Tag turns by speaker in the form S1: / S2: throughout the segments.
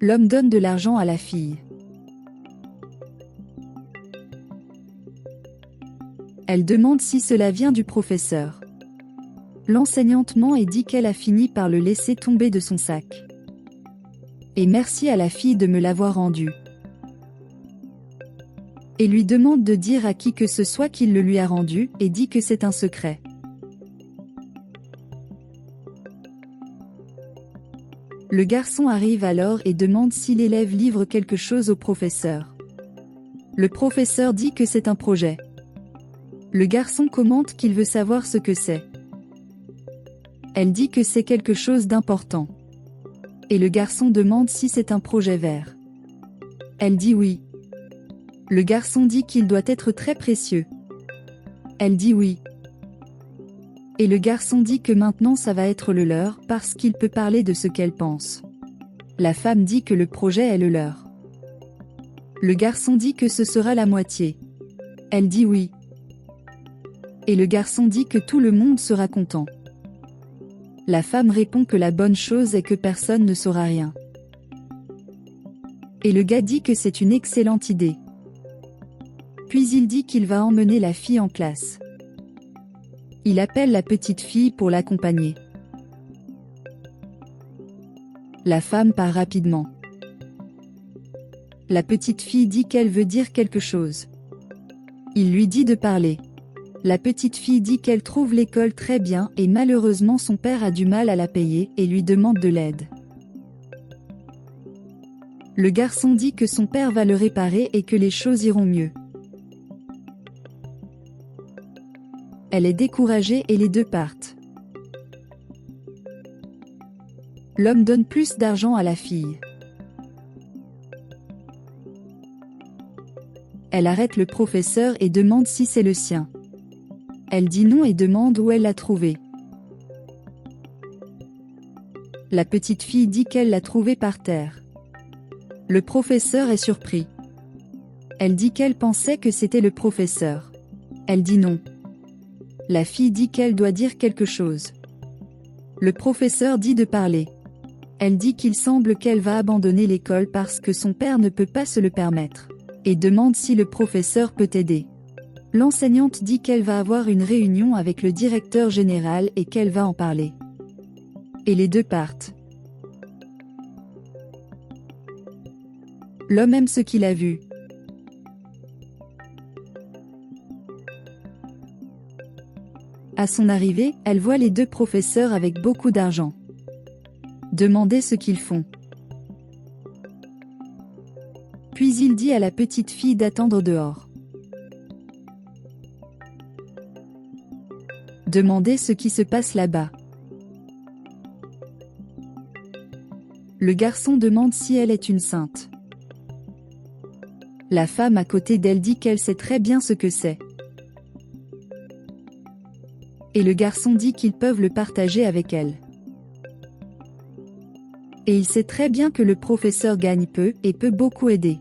S1: L'homme donne de l'argent à la fille. Elle demande si cela vient du professeur. L'enseignante ment et dit qu'elle a fini par le laisser tomber de son sac. Et merci à la fille de me l'avoir rendu. Et lui demande de dire à qui que ce soit qu'il le lui a rendu, et dit que c'est un secret. Le garçon arrive alors et demande si l'élève livre quelque chose au professeur. Le professeur dit que c'est un projet. Le garçon commente qu'il veut savoir ce que c'est. Elle dit que c'est quelque chose d'important. Et le garçon demande si c'est un projet vert. Elle dit oui. Le garçon dit qu'il doit être très précieux. Elle dit oui. Et le garçon dit que maintenant ça va être le leur parce qu'il peut parler de ce qu'elle pense. La femme dit que le projet est le leur. Le garçon dit que ce sera la moitié. Elle dit oui. Et le garçon dit que tout le monde sera content. La femme répond que la bonne chose est que personne ne saura rien. Et le gars dit que c'est une excellente idée. Puis il dit qu'il va emmener la fille en classe. Il appelle la petite fille pour l'accompagner. La femme part rapidement. La petite fille dit qu'elle veut dire quelque chose. Il lui dit de parler. La petite fille dit qu'elle trouve l'école très bien et malheureusement son père a du mal à la payer et lui demande de l'aide. Le garçon dit que son père va le réparer et que les choses iront mieux. Elle est découragée et les deux partent. L'homme donne plus d'argent à la fille. Elle arrête le professeur et demande si c'est le sien. Elle dit non et demande où elle l'a trouvé. La petite fille dit qu'elle l'a trouvé par terre. Le professeur est surpris. Elle dit qu'elle pensait que c'était le professeur. Elle dit non. La fille dit qu'elle doit dire quelque chose. Le professeur dit de parler. Elle dit qu'il semble qu'elle va abandonner l'école parce que son père ne peut pas se le permettre. Et demande si le professeur peut aider. L'enseignante dit qu'elle va avoir une réunion avec le directeur général et qu'elle va en parler. Et les deux partent. L'homme aime ce qu'il a vu. À son arrivée, elle voit les deux professeurs avec beaucoup d'argent. Demandez ce qu'ils font. Puis il dit à la petite fille d'attendre dehors. Demandez ce qui se passe là-bas. Le garçon demande si elle est une sainte. La femme à côté d'elle dit qu'elle sait très bien ce que c'est. Et le garçon dit qu'ils peuvent le partager avec elle. Et il sait très bien que le professeur gagne peu et peut beaucoup aider.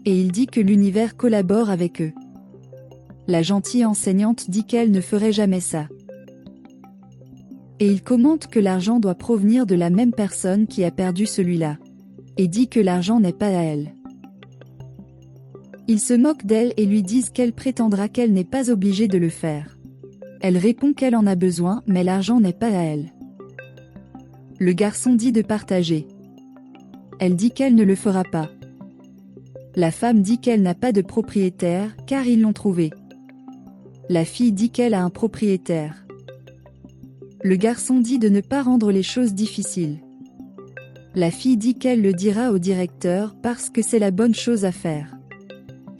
S1: Et il dit que l'univers collabore avec eux. La gentille enseignante dit qu'elle ne ferait jamais ça. Et il commente que l'argent doit provenir de la même personne qui a perdu celui-là. Et dit que l'argent n'est pas à elle. Ils se moquent d'elle et lui disent qu'elle prétendra qu'elle n'est pas obligée de le faire. Elle répond qu'elle en a besoin mais l'argent n'est pas à elle. Le garçon dit de partager. Elle dit qu'elle ne le fera pas. La femme dit qu'elle n'a pas de propriétaire car ils l'ont trouvé. La fille dit qu'elle a un propriétaire. Le garçon dit de ne pas rendre les choses difficiles. La fille dit qu'elle le dira au directeur parce que c'est la bonne chose à faire.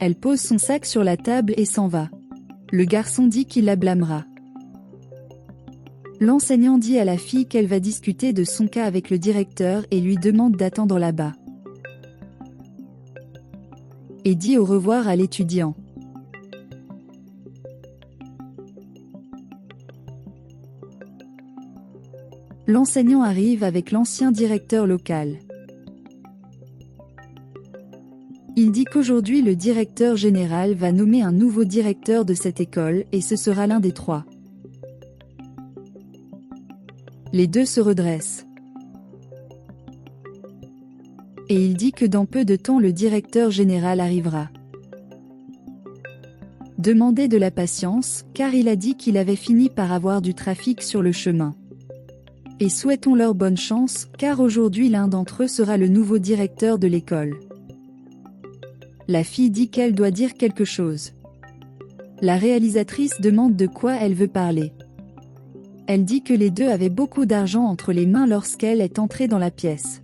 S1: Elle pose son sac sur la table et s'en va. Le garçon dit qu'il la blâmera. L'enseignant dit à la fille qu'elle va discuter de son cas avec le directeur et lui demande d'attendre là-bas. Et dit au revoir à l'étudiant. L'enseignant arrive avec l'ancien directeur local. Il dit qu'aujourd'hui le directeur général va nommer un nouveau directeur de cette école et ce sera l'un des trois. Les deux se redressent. Et il dit que dans peu de temps le directeur général arrivera. Demandez de la patience, car il a dit qu'il avait fini par avoir du trafic sur le chemin. Et souhaitons leur bonne chance, car aujourd'hui l'un d'entre eux sera le nouveau directeur de l'école. La fille dit qu'elle doit dire quelque chose. La réalisatrice demande de quoi elle veut parler. Elle dit que les deux avaient beaucoup d'argent entre les mains lorsqu'elle est entrée dans la pièce.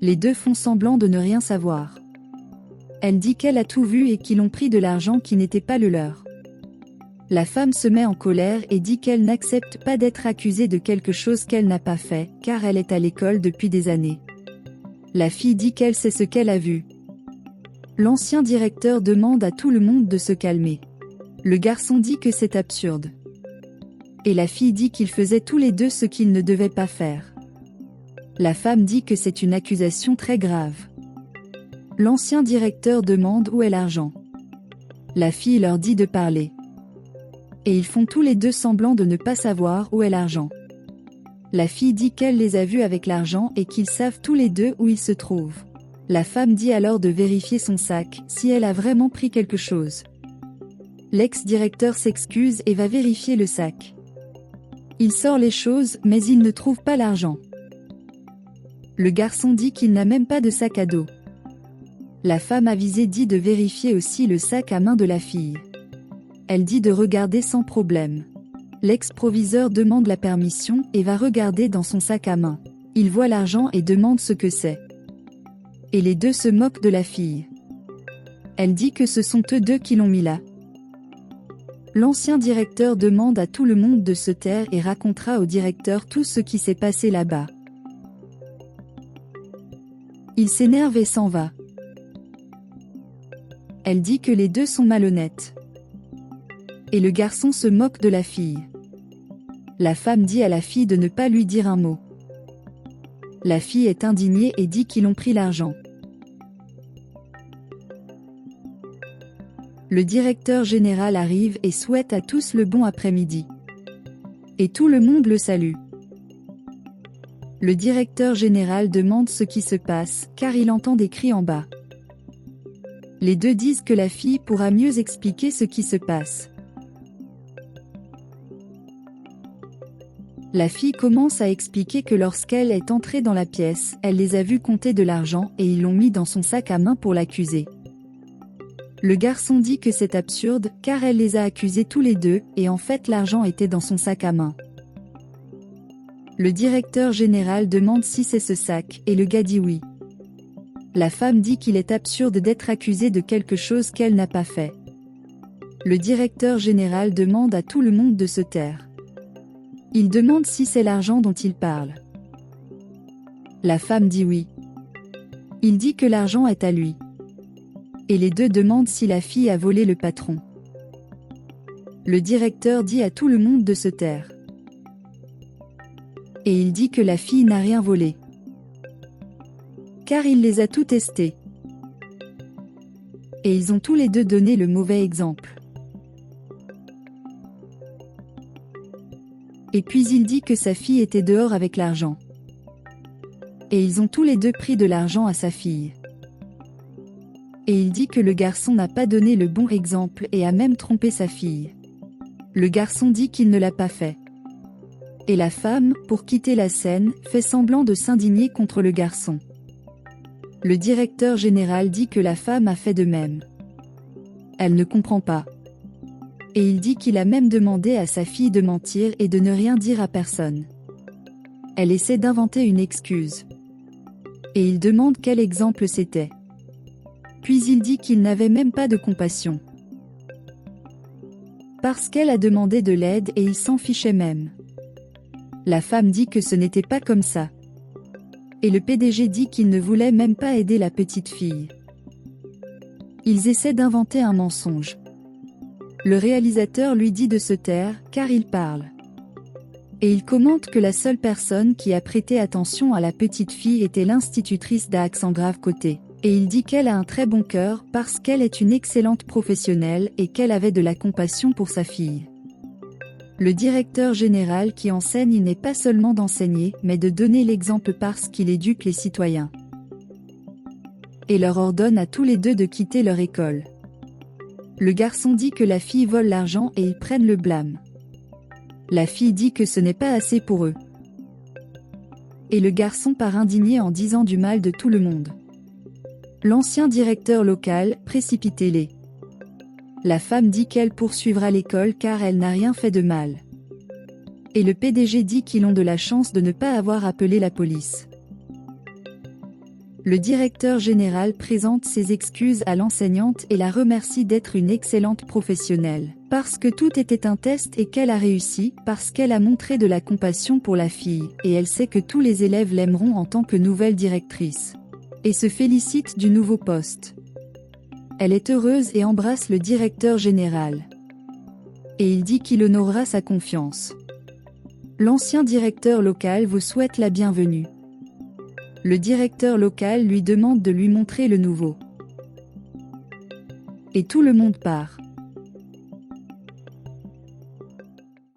S1: Les deux font semblant de ne rien savoir. Elle dit qu'elle a tout vu et qu'ils ont pris de l'argent qui n'était pas le leur. La femme se met en colère et dit qu'elle n'accepte pas d'être accusée de quelque chose qu'elle n'a pas fait, car elle est à l'école depuis des années. La fille dit qu'elle sait ce qu'elle a vu. L'ancien directeur demande à tout le monde de se calmer. Le garçon dit que c'est absurde. Et la fille dit qu'ils faisaient tous les deux ce qu'ils ne devaient pas faire. La femme dit que c'est une accusation très grave. L'ancien directeur demande où est l'argent. La fille leur dit de parler. Et ils font tous les deux semblant de ne pas savoir où est l'argent. La fille dit qu'elle les a vus avec l'argent et qu'ils savent tous les deux où il se trouve. La femme dit alors de vérifier son sac, si elle a vraiment pris quelque chose. L'ex-directeur s'excuse et va vérifier le sac. Il sort les choses, mais il ne trouve pas l'argent. Le garçon dit qu'il n'a même pas de sac à dos. La femme avisée dit de vérifier aussi le sac à main de la fille. Elle dit de regarder sans problème. L'ex-proviseur demande la permission et va regarder dans son sac à main. Il voit l'argent et demande ce que c'est. Et les deux se moquent de la fille. Elle dit que ce sont eux deux qui l'ont mis là. L'ancien directeur demande à tout le monde de se taire et racontera au directeur tout ce qui s'est passé là-bas. Il s'énerve et s'en va. Elle dit que les deux sont malhonnêtes. Et le garçon se moque de la fille. La femme dit à la fille de ne pas lui dire un mot. La fille est indignée et dit qu'ils ont pris l'argent. Le directeur général arrive et souhaite à tous le bon après-midi. Et tout le monde le salue. Le directeur général demande ce qui se passe, car il entend des cris en bas. Les deux disent que la fille pourra mieux expliquer ce qui se passe. La fille commence à expliquer que lorsqu'elle est entrée dans la pièce, elle les a vus compter de l'argent et ils l'ont mis dans son sac à main pour l'accuser. Le garçon dit que c'est absurde, car elle les a accusés tous les deux, et en fait l'argent était dans son sac à main. Le directeur général demande si c'est ce sac, et le gars dit oui. La femme dit qu'il est absurde d'être accusée de quelque chose qu'elle n'a pas fait. Le directeur général demande à tout le monde de se taire. Il demande si c'est l'argent dont il parle. La femme dit oui. Il dit que l'argent est à lui. Et les deux demandent si la fille a volé le patron. Le directeur dit à tout le monde de se taire. Et il dit que la fille n'a rien volé. Car il les a tous testés. Et ils ont tous les deux donné le mauvais exemple. Et puis il dit que sa fille était dehors avec l'argent. Et ils ont tous les deux pris de l'argent à sa fille. Et il dit que le garçon n'a pas donné le bon exemple et a même trompé sa fille. Le garçon dit qu'il ne l'a pas fait. Et la femme, pour quitter la scène, fait semblant de s'indigner contre le garçon. Le directeur général dit que la femme a fait de même. Elle ne comprend pas. Et il dit qu'il a même demandé à sa fille de mentir et de ne rien dire à personne. Elle essaie d'inventer une excuse. Et il demande quel exemple c'était. Puis il dit qu'il n'avait même pas de compassion. Parce qu'elle a demandé de l'aide et il s'en fichait même. La femme dit que ce n'était pas comme ça. Et le PDG dit qu'il ne voulait même pas aider la petite fille. Ils essaient d'inventer un mensonge. Le réalisateur lui dit de se taire, car il parle. Et il commente que la seule personne qui a prêté attention à la petite fille était l'institutrice d'Accent Grave Côté. Et il dit qu'elle a un très bon cœur parce qu'elle est une excellente professionnelle et qu'elle avait de la compassion pour sa fille. Le directeur général qui enseigne n'est pas seulement d'enseigner, mais de donner l'exemple parce qu'il éduque les citoyens. et leur ordonne à tous les deux de quitter leur école. Le garçon dit que la fille vole l'argent et ils prennent le blâme. La fille dit que ce n'est pas assez pour eux. Et le garçon part indigné en disant du mal de tout le monde. L'ancien directeur local, précipitez-les. La femme dit qu'elle poursuivra l'école car elle n'a rien fait de mal. Et le PDG dit qu'ils ont de la chance de ne pas avoir appelé la police. Le directeur général présente ses excuses à l'enseignante et la remercie d'être une excellente professionnelle, parce que tout était un test et qu'elle a réussi, parce qu'elle a montré de la compassion pour la fille, et elle sait que tous les élèves l'aimeront en tant que nouvelle directrice. Et se félicite du nouveau poste. Elle est heureuse et embrasse le directeur général. Et il dit qu'il honorera sa confiance. L'ancien directeur local vous souhaite la bienvenue. Le directeur local lui demande de lui montrer le nouveau. Et tout le monde part.